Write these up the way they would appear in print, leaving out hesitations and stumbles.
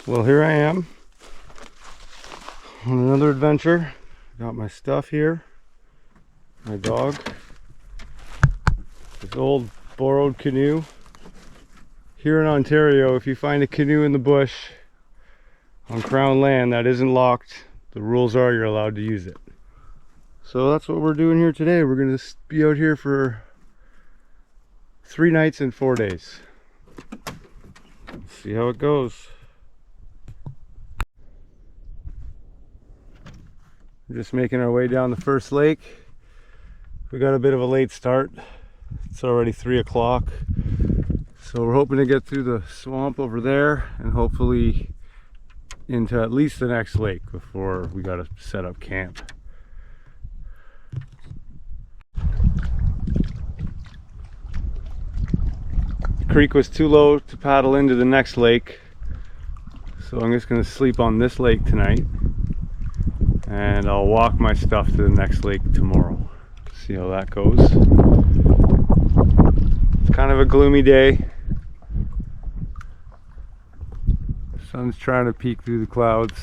Well, here I am on another adventure. Got my stuff here, my dog, this old borrowed canoe. Here in Ontario, if you find a canoe in the bush on Crown land that isn't locked, the rules are you're allowed to use it. So that's what we're doing here today. We're going to be out here for 3 nights and 4 days. Let's see how it goes. We're just making our way down the first lake. We got a bit of a late start. It's already 3 o'clock. So we're hoping to get through the swamp over there and hopefully into at least the next lake before we got to set up camp. The creek was too low to paddle into the next lake, so I'm just going to sleep on this lake tonight and I'll walk my stuff to the next lake tomorrow. See how that goes. It's kind of a gloomy day. The sun's trying to peek through the clouds.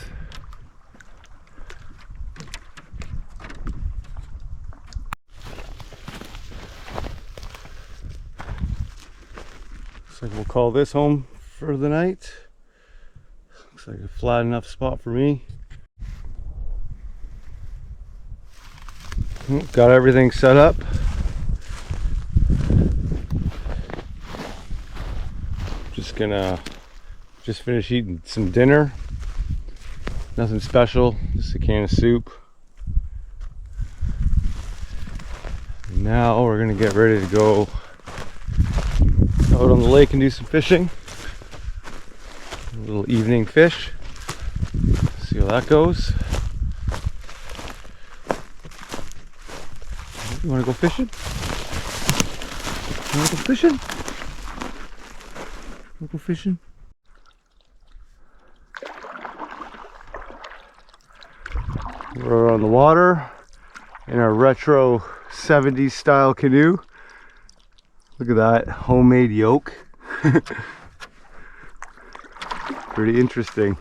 Looks like we'll call this home for the night. Looks like a flat enough spot for me. Got everything set up. Just finish eating some dinner. Nothing special, just a can of soup. And now we're gonna get ready to go out on the lake and do some fishing. A little evening fish. See how that goes. You wanna go fishing? You wanna go fishing? Wanna go fishing? We're on the water in our retro 70s style canoe. Look at that homemade yoke. Pretty interesting.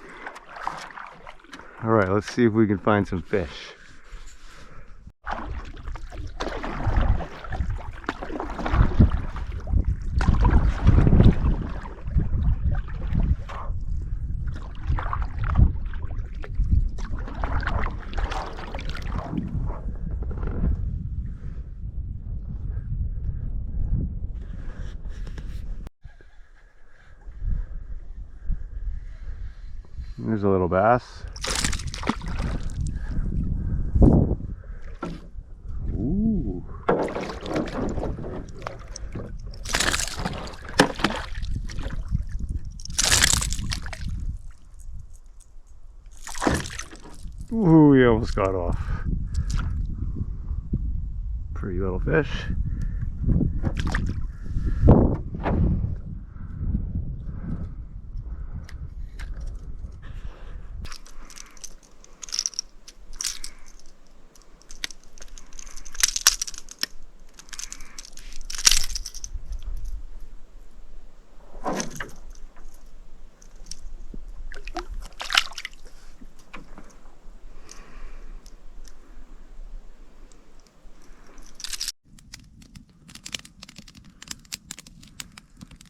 All right, let's see if we can find some fish. There's a little bass. Ooh. Ooh, he almost got off. Pretty little fish.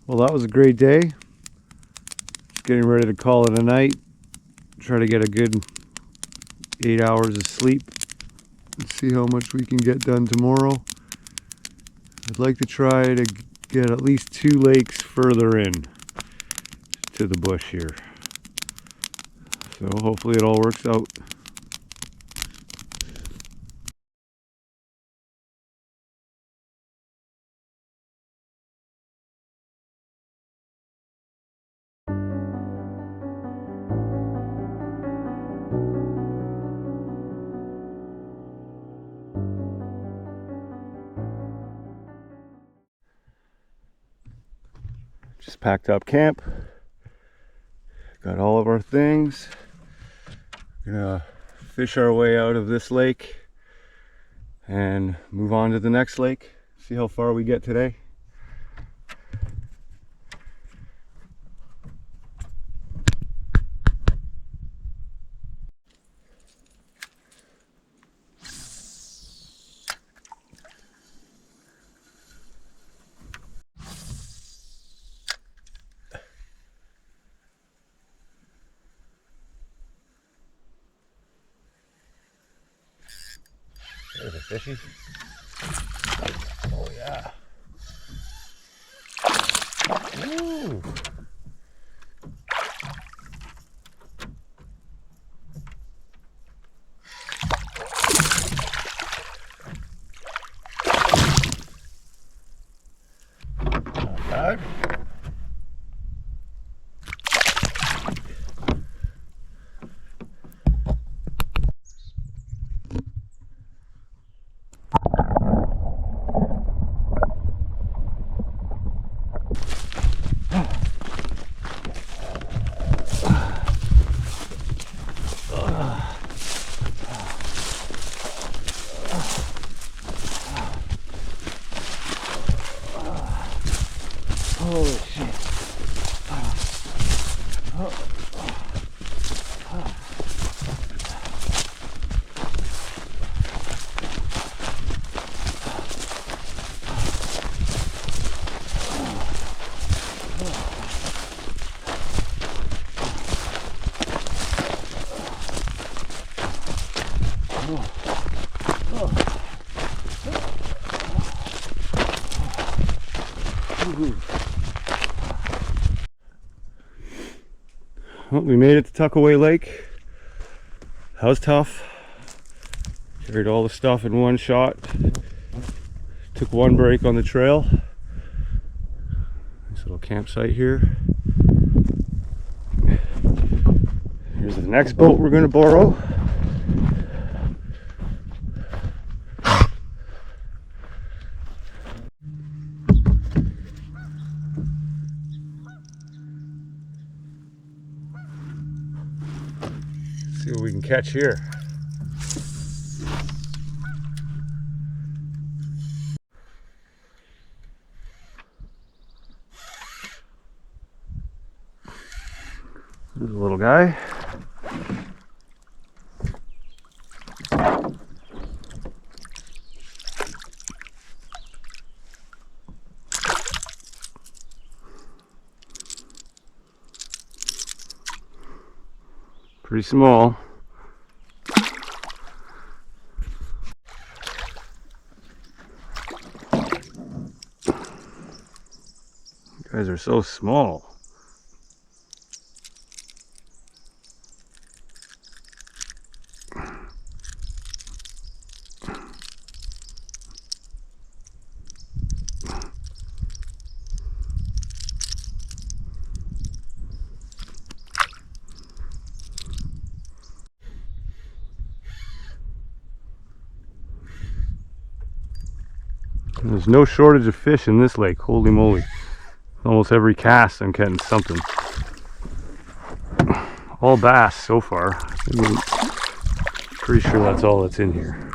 Well, that was a great day. Just getting ready to call it a night. Try to get a good 8 hours of sleep and see how much we can get done tomorrow. I'd like to try to get at least 2 lakes further in to the bush here. So hopefully it all works out. Just packed up camp. Got all of our things. Gonna fish our way out of this lake and move on to the next lake. See how far we get today. There's a fishy. Oh yeah. Ooh. Not bad. Holy shit. Well, we made it to Tuckaway Lake. That was tough. Carried all the stuff in one shot. Took one break on the trail. Nice little campsite here. Here's the next boat we're going to borrow. See what we can catch here. There's a little guy. Pretty small. You guys are so small. There's no shortage of fish in this lake, holy moly. Almost every cast I'm getting something. All bass so far. Pretty sure that's all that's in here.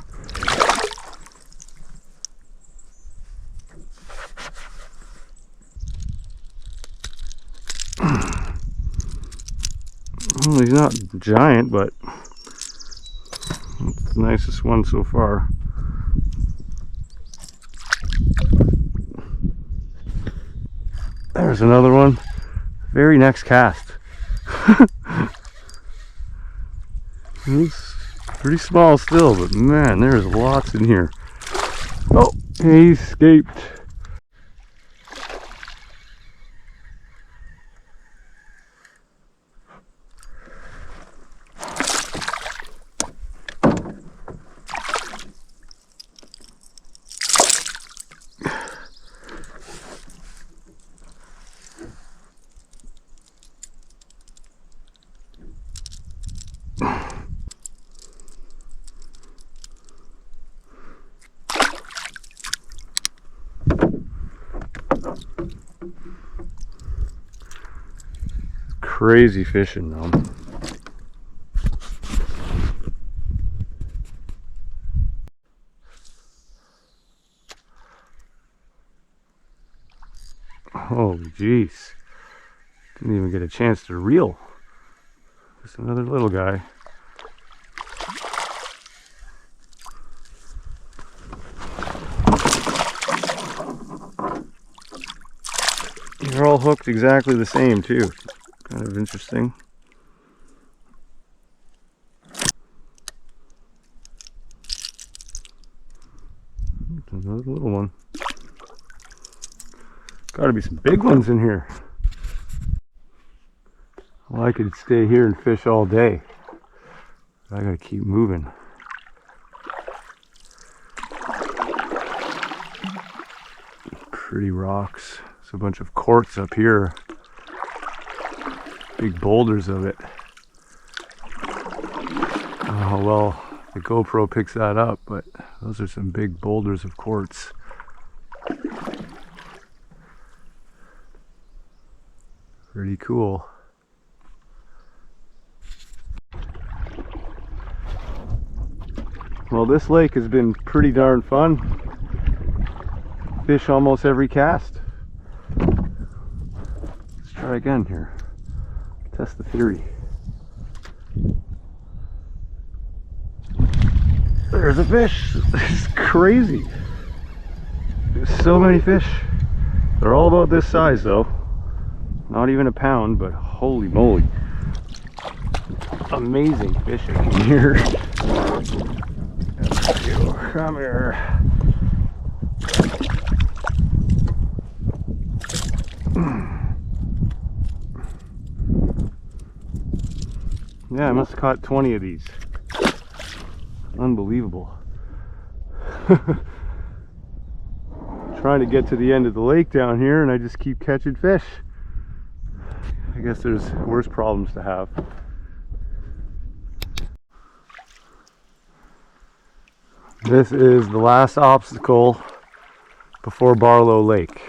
Well, he's not giant, but it's the nicest one so far. There's another one. Very next cast. It's pretty small still, but man, there's lots in here. Oh, he escaped. Crazy fishing though. Oh jeez, didn't even get a chance to reel. Just another little guy. They're all hooked exactly the same too. Kind of interesting. Got to be some big ones in here. Well, I could stay here and fish all day. I gotta keep moving. Pretty rocks. There's a bunch of quartz up here. Big boulders of it. Oh well, the GoPro picks that up, but those are some big boulders of quartz. Pretty cool. Well, this lake has been pretty darn fun. Fish almost every cast. Let's try again here. Test the theory. There's a fish. This is crazy. There's so many fish. They're all about this size though. Not even a pound, but holy moly. Amazing fishing here. Come here. Yeah, I must have caught 20 of these. Unbelievable. Trying to get to the end of the lake down here and I just keep catching fish. I guess there's worse problems to have. This is the last obstacle before Barlo Lake.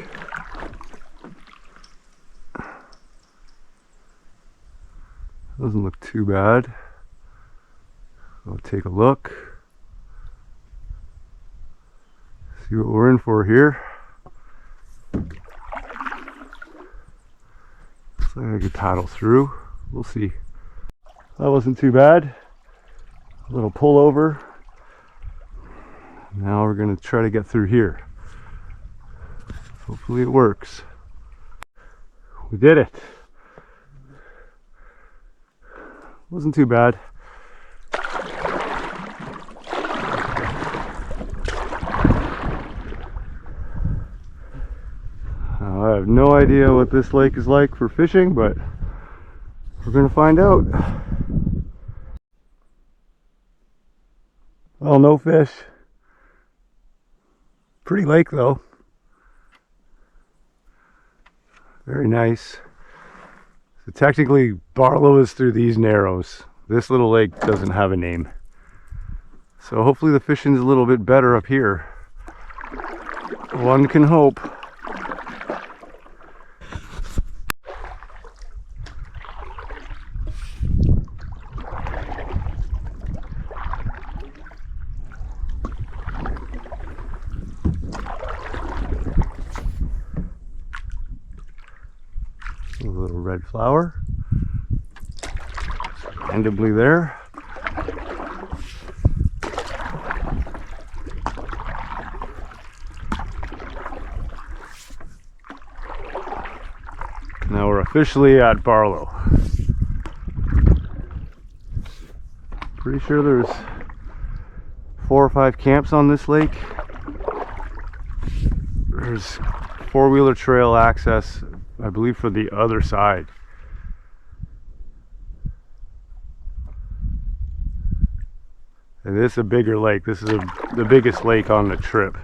Doesn't look too bad. I'll take a look. See what we're in for here. Looks like I could paddle through. We'll see. That wasn't too bad. A little pullover. Now we're going to try to get through here. Hopefully it works. We did it. Wasn't too bad. I have no idea what this lake is like for fishing, but we're going to find out. Well, no fish. Pretty lake though. Very nice. So technically Barlo is through these narrows. This little lake doesn't have a name. So hopefully the fishing's a little bit better up here. One can hope. A little red flower, randomly there. Now we're officially at Barlo. Pretty sure there's 4 or 5 camps on this lake. There's 4-wheeler trail access, I believe, for the other side. And this is a bigger lake. This is the biggest lake on the trip.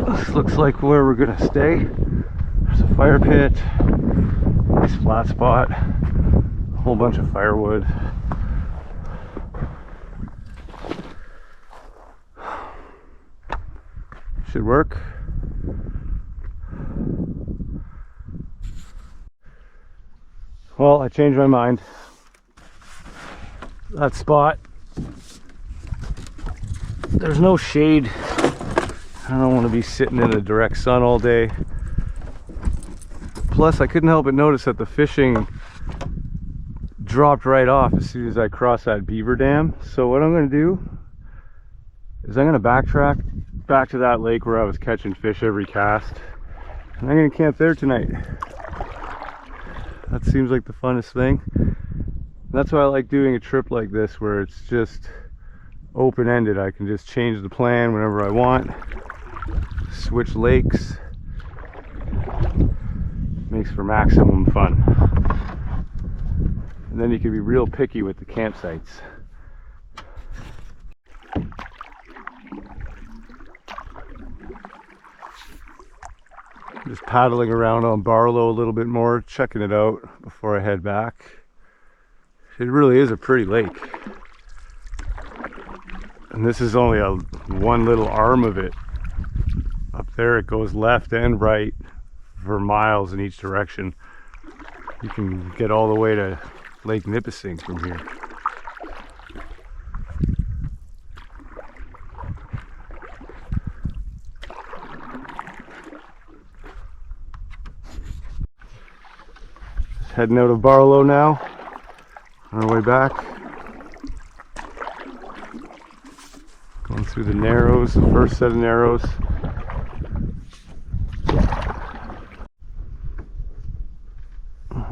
This looks like where we're gonna stay. There's a fire pit, nice flat spot. Whole bunch of firewood. Should work. Well, I changed my mind. That spot, there's no shade. I don't want to be sitting in the direct sun all day. Plus, I couldn't help but notice that the fishing dropped right off as soon as I crossed that beaver dam. So what I'm going to do is I'm going to backtrack back to that lake where I was catching fish every cast, and I'm going to camp there tonight. That seems like the funnest thing. That's why I like doing a trip like this, where it's just open-ended. I can just change the plan whenever I want, switch lakes. Makes for maximum fun. And then you can be real picky with the campsites. Just paddling around on Barlo a little bit more, checking it out before I head back. It really is a pretty lake. And this is only one little arm of it. Up there it goes left and right for miles in each direction. You can get all the way to Lake Nipissing from here. Just heading out of Barlo now, on our way back. Going through the narrows, the first set of narrows.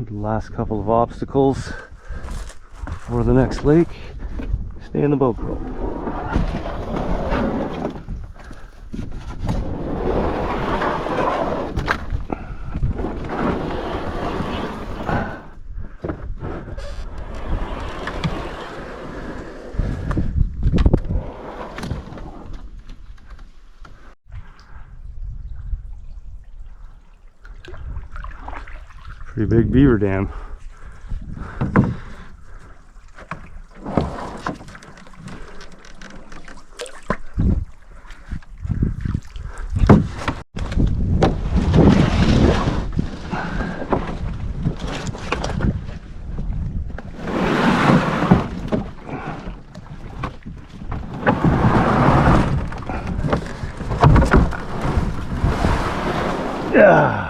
The last couple of obstacles before the next lake. Stay in the boat, girl. Pretty big beaver dam. Yeah.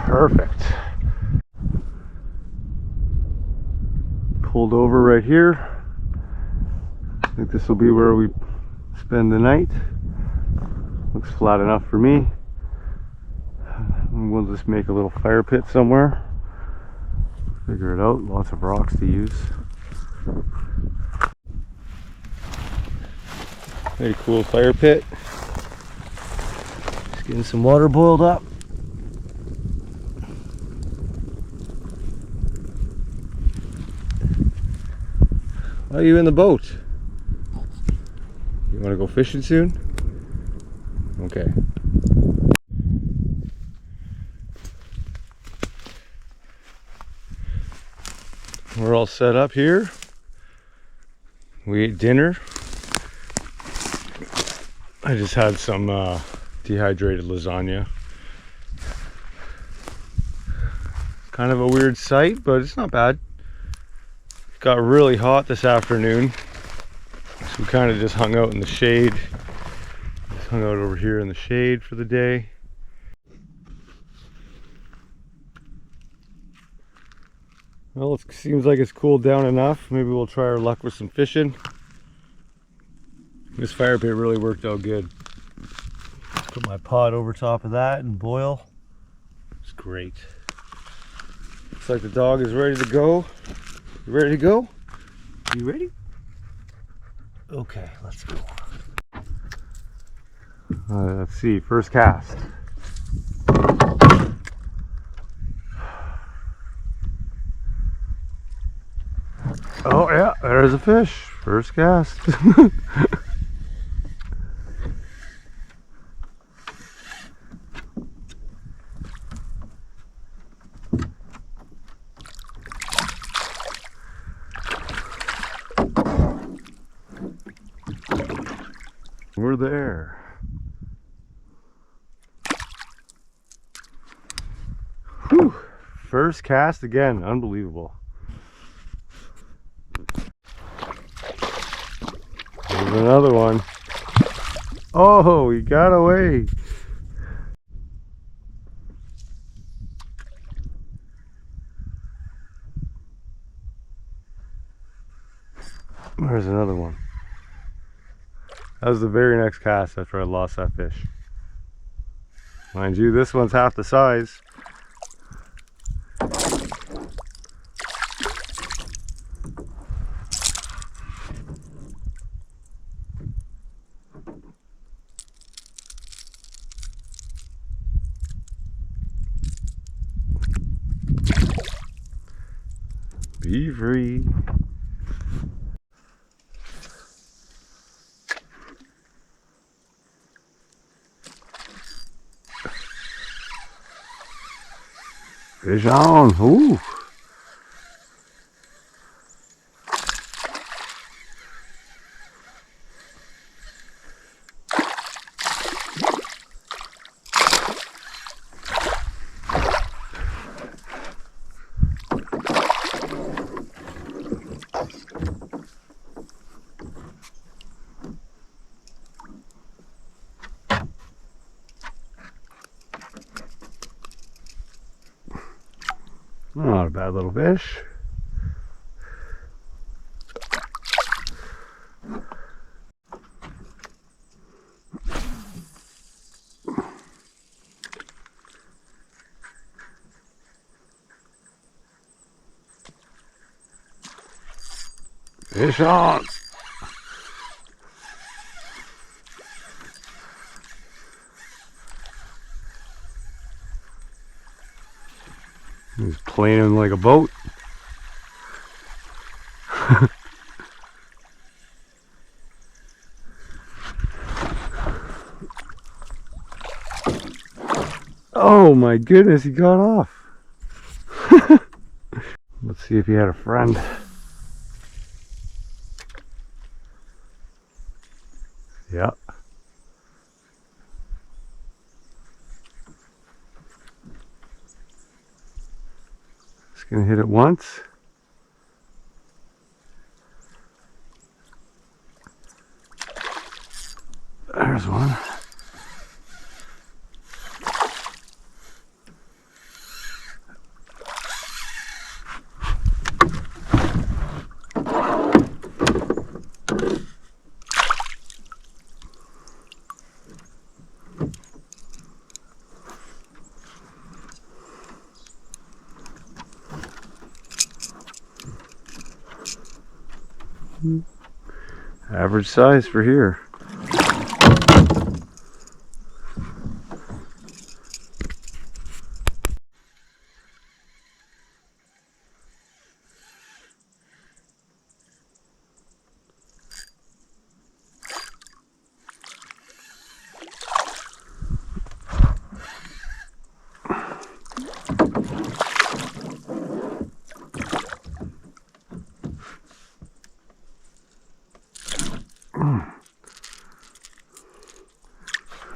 Perfect. Pulled over right here. I think this will be where we spend the night. Looks flat enough for me. We'll just make a little fire pit somewhere. Figure it out. Lots of rocks to use. Very cool fire pit. Just getting some water boiled up. Why are you in the boat? You want to go fishing soon? Okay. We're all set up here. We ate dinner. I just had some dehydrated lasagna. Kind of a weird sight, but it's not bad. It got really hot this afternoon, so we kind of just hung out in the shade. Just hung out over here in the shade for the day. Well, it seems like it's cooled down enough. Maybe we'll try our luck with some fishing. This fire pit really worked out good. Put my pot over top of that and boil. It's great. Looks like the dog is ready to go. You ready to go? You ready? Okay, let's go. Let's see, first cast. Oh yeah, there's a fish. First cast. We're there. Whew. First cast again. Unbelievable. There's another one. Oh, he got away. There's another one. That was the very next cast after I lost that fish. Mind you, this one's half the size. Be free. Fish on. Ooh. Not a bad little fish. Fish on. He's planing like a boat. Oh my goodness, he got off. Let's see if he had a friend. Yeah. Just gonna hit it once. There's one. Average size for here.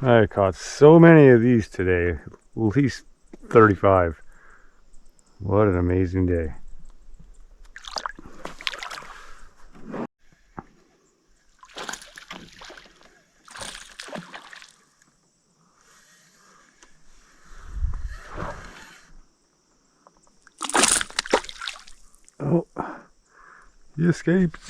I caught so many of these today, at least 35. What an amazing day. Oh, he escaped.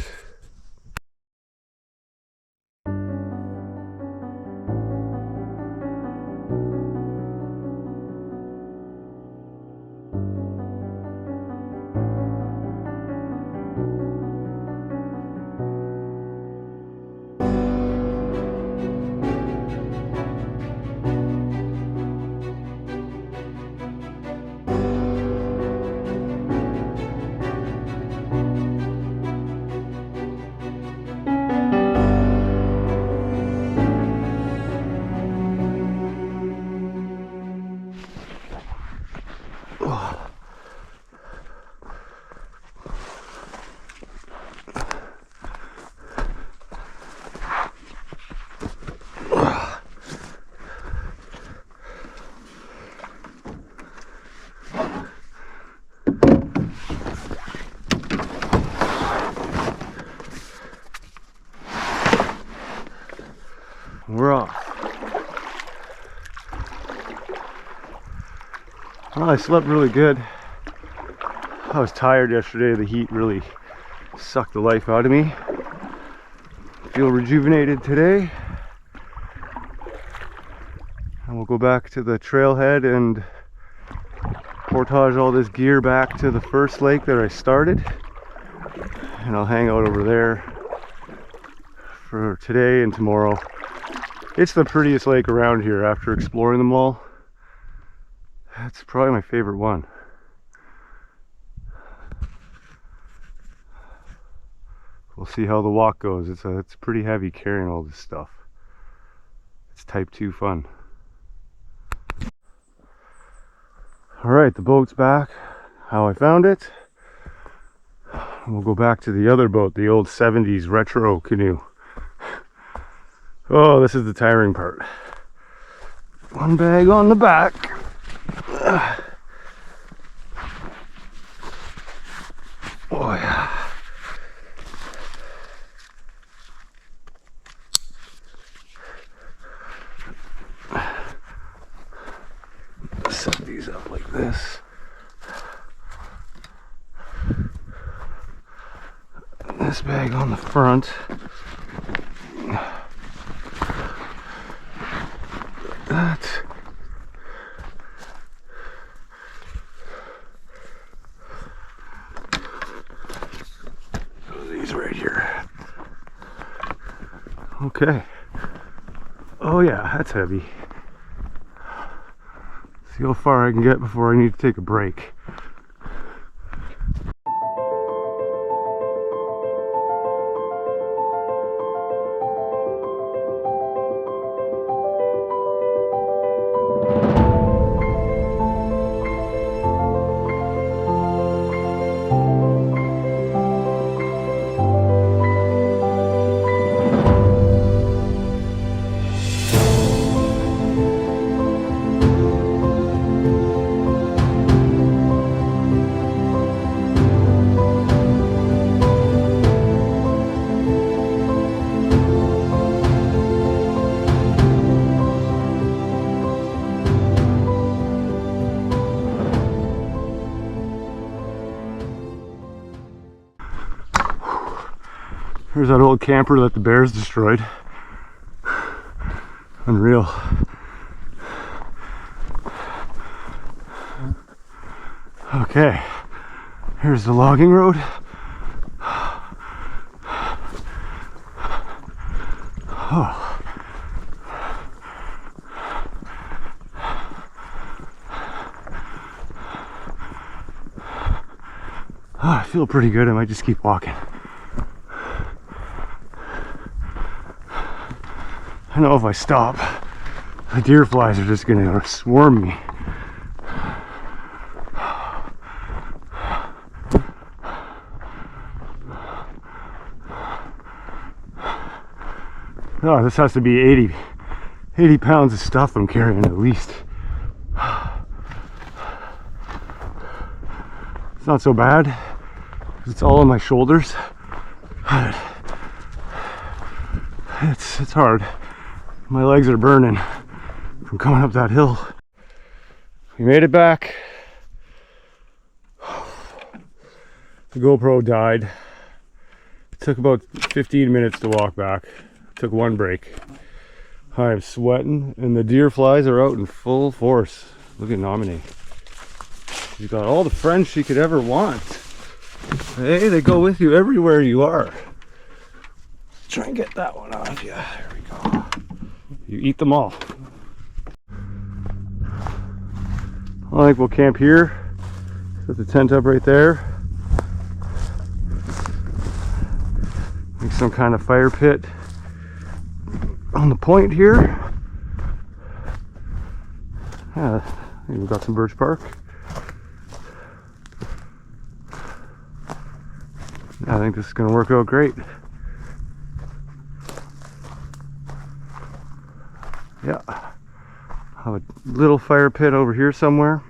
We're off. Well, I slept really good. I was tired yesterday. The heat really sucked the life out of me. Feel rejuvenated today. And we'll go back to the trailhead and portage all this gear back to the first lake that I started. And I'll hang out over there for today and tomorrow. It's the prettiest lake around here after exploring them all. That's probably my favorite one. We'll see how the walk goes. It's pretty heavy carrying all this stuff. It's type 2 fun. Alright, the boat's back. How I found it. We'll go back to the other boat, the old 70s retro canoe. Oh, this is the tiring part. One bag on the back. Oh yeah. Set these up like this. And this bag on the front. That. These right here. Okay. Oh yeah, that's heavy. See how far I can get before I need to take a break. Here's that old camper that the bears destroyed. Unreal. Okay, here's the logging road. Oh. Oh, I feel pretty good. I might just keep walking. I know if I stop, the deer flies are just gonna swarm me. Oh, this has to be 80 pounds of stuff I'm carrying at least. It's not so bad. It's all on my shoulders. But it's hard. My legs are burning from coming up that hill. We made it back. The GoPro died. It took about 15 minutes to walk back. Took one break. I'm sweating and the deer flies are out in full force. Look at Nominee. She's got all the friends she could ever want. Hey, they go with you everywhere you are. Try and get that one off. Yeah, there we go. You eat them all. I think we'll camp here. Set the tent up right there. Make some kind of fire pit on the point here. Yeah, I think we've got some birch bark. I think this is going to work out great. Yeah, have a little fire pit over here somewhere.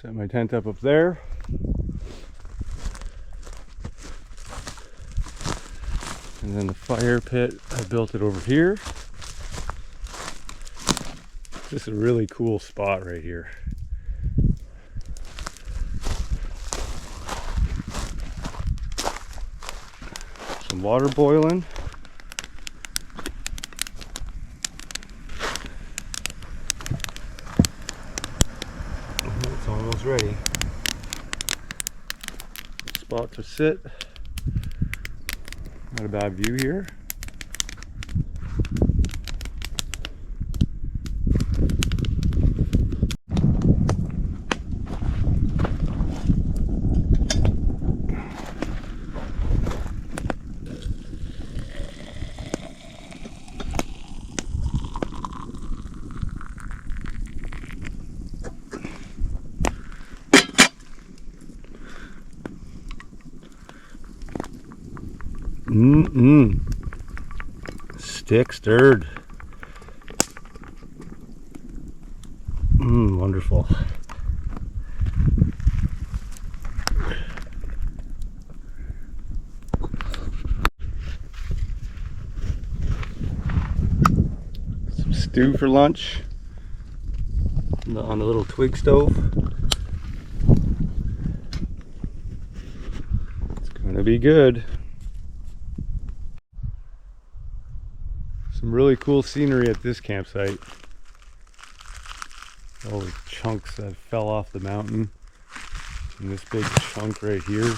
Set my tent up there. And then the fire pit, I built it over here. This is a really cool spot right here. Some water boiling. spot to sit. Not a bad view here. Stick stirred. Wonderful. Some stew for lunch on the little twig stove. It's gonna be good. Some really cool scenery at this campsite. All the chunks that fell off the mountain, and this big chunk right here.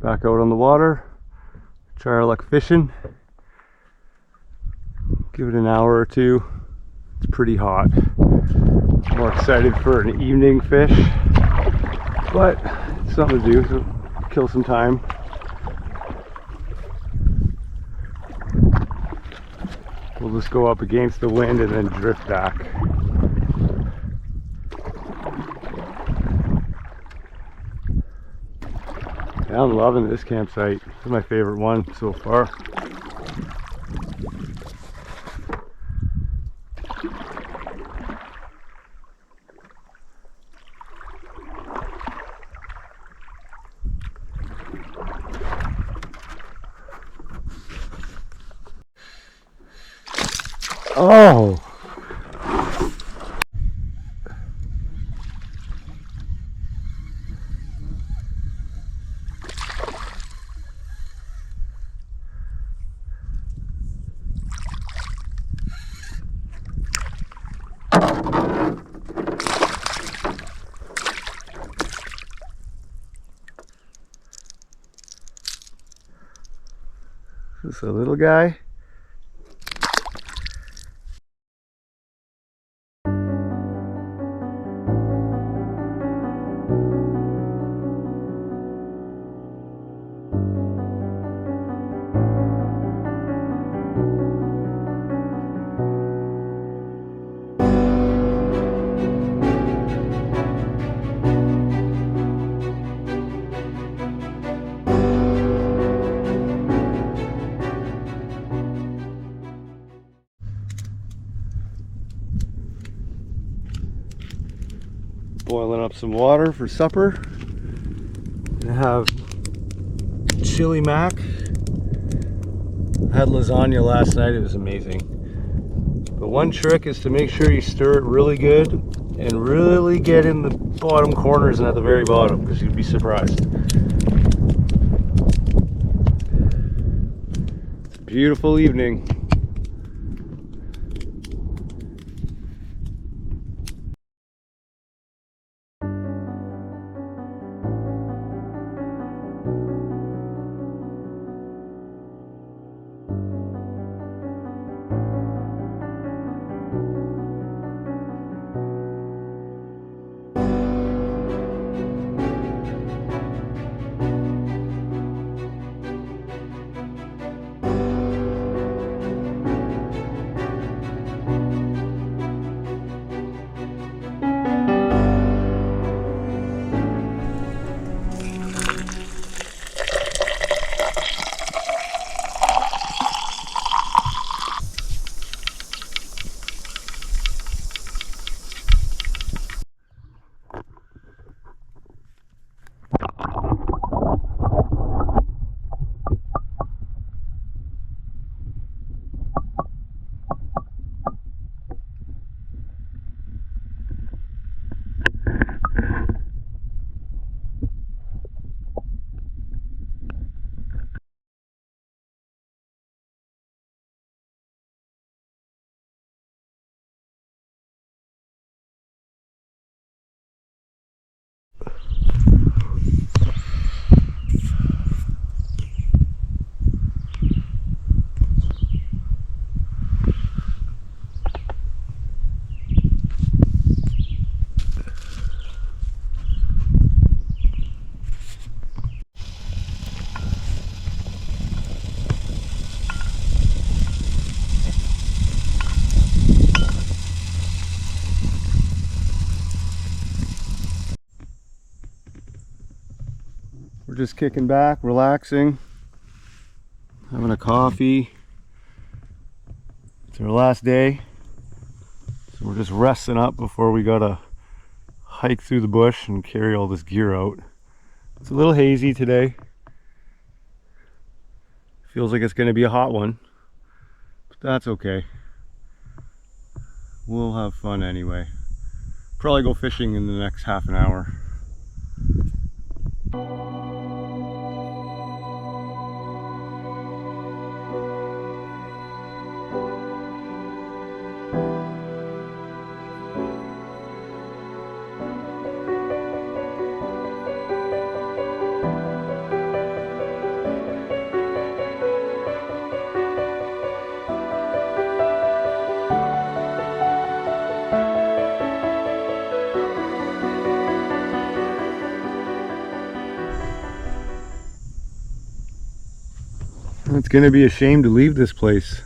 Back out on the water, try our luck fishing. Give it an hour or two. It's pretty hot. More excited for an evening fish, but it's something to do, so kill some time. We'll just go up against the wind and then drift back. Yeah, I'm loving this campsite. This is my favorite one so far. Oh! Is this a little guy? Boiling up some water for supper. Gonna have chili mac. I had lasagna last night, it was amazing. But one trick is to make sure you stir it really good and really get in the bottom corners and at the very bottom, because you'd be surprised. It's a beautiful evening. We're just kicking back, relaxing, having a coffee. It's our last day, so we're just resting up before we gotta hike through the bush and carry all this gear out. It's a little hazy today. Feels like it's gonna be a hot one, but that's okay. We'll have fun anyway. Probably go fishing in the next half an hour. It's gonna be a shame to leave this place.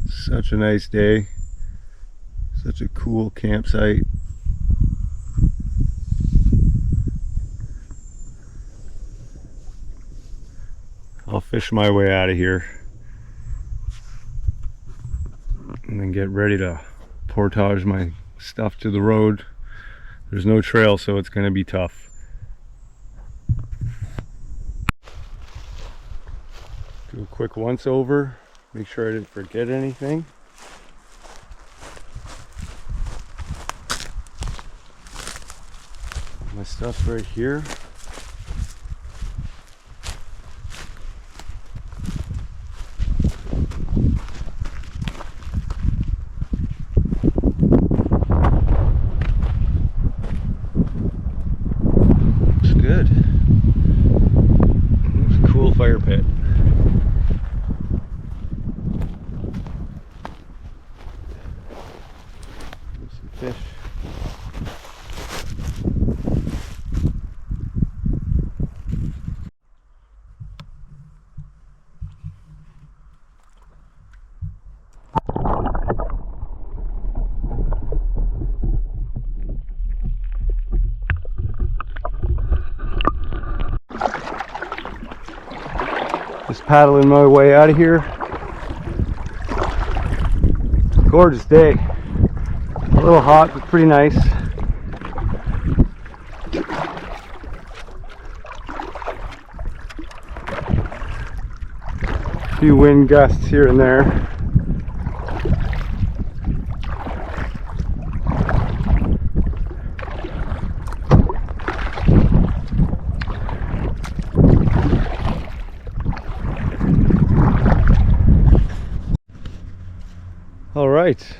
Such a nice day, such a cool campsite. I'll fish my way out of here and then get ready to portage my stuff to the road. There's no trail, so it's gonna be tough. Do a quick once over, make sure I didn't forget anything. My stuff's right here. Looks good. It's a cool fire pit. Fish. Just paddling my way out of here. Gorgeous day. A little hot, but pretty nice. A few wind gusts here and there. All right,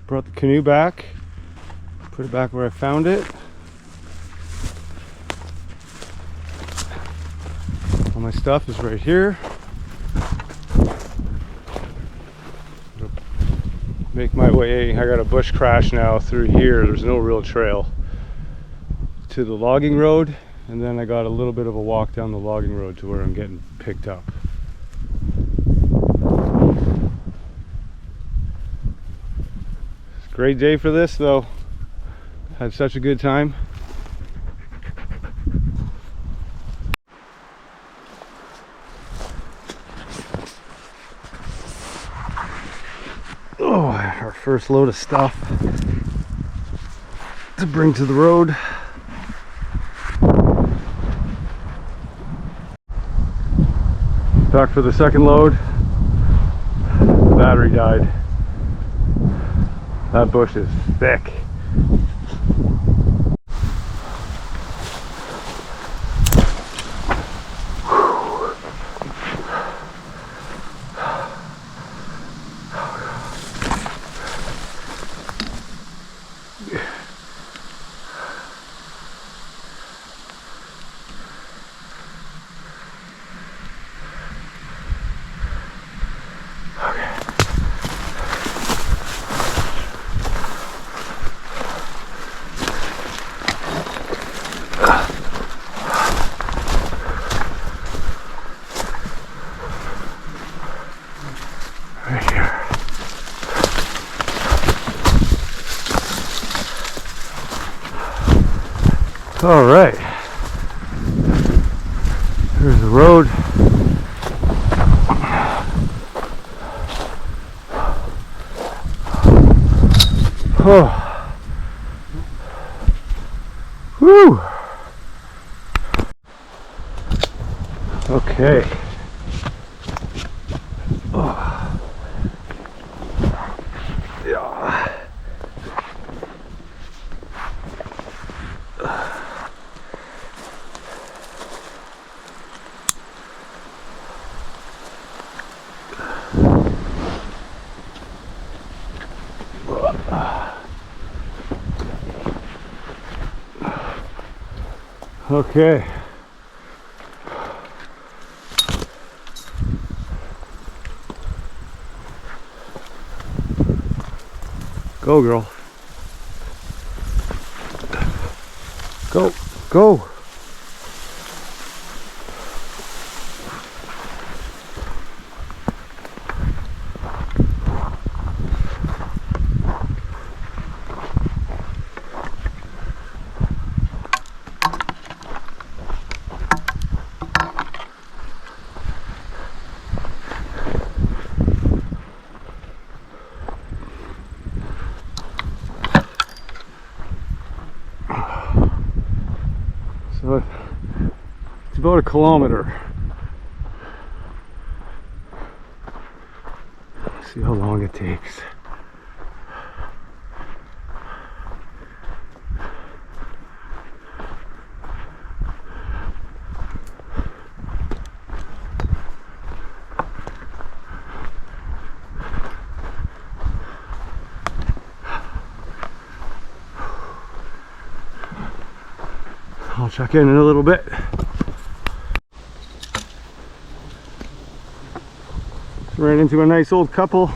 brought the canoe back, put it back where I found it. All my stuff is right here. Make my way, I got a bush crash now through here. There's no real trail to the logging road, and then I got a little bit of a walk down the logging road to where I'm getting picked up. Great day for this though. Had such a good time. Oh, our first load of stuff to bring to the road. Back for the second load. The battery died. That bush is thick. All right, here's the road. Oh, whew. Okay. Oh. Yeah. Okay. Go, girl. Go, go. So it's about a kilometer. Let's see how long it takes. I'll check in a little bit. Ran into a nice old couple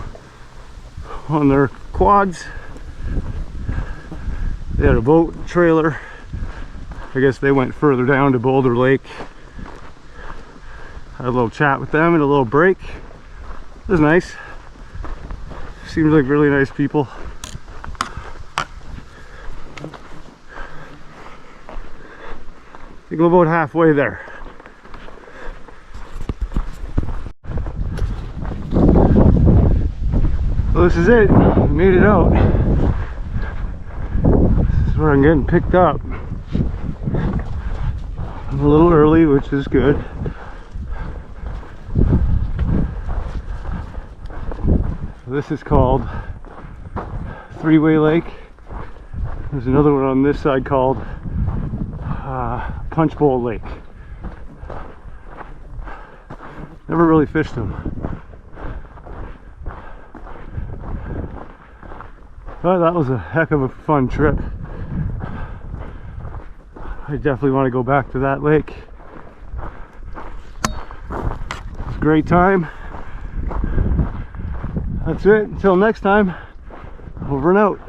on their quads. They had a boat trailer. I guess they went further down to Boulder Lake. Had a little chat with them and a little break. It was nice. Seems like really nice people. I think I'm about halfway there. So this is it. I made it out. This is where I'm getting picked up. I'm a little early, which is good. So this is called Tuckaway Lake. There's another one on this side called Punch Bowl Lake. Never really fished them. But that was a heck of a fun trip. I definitely want to go back to that lake. It was a great time. That's it. Until next time, over and out.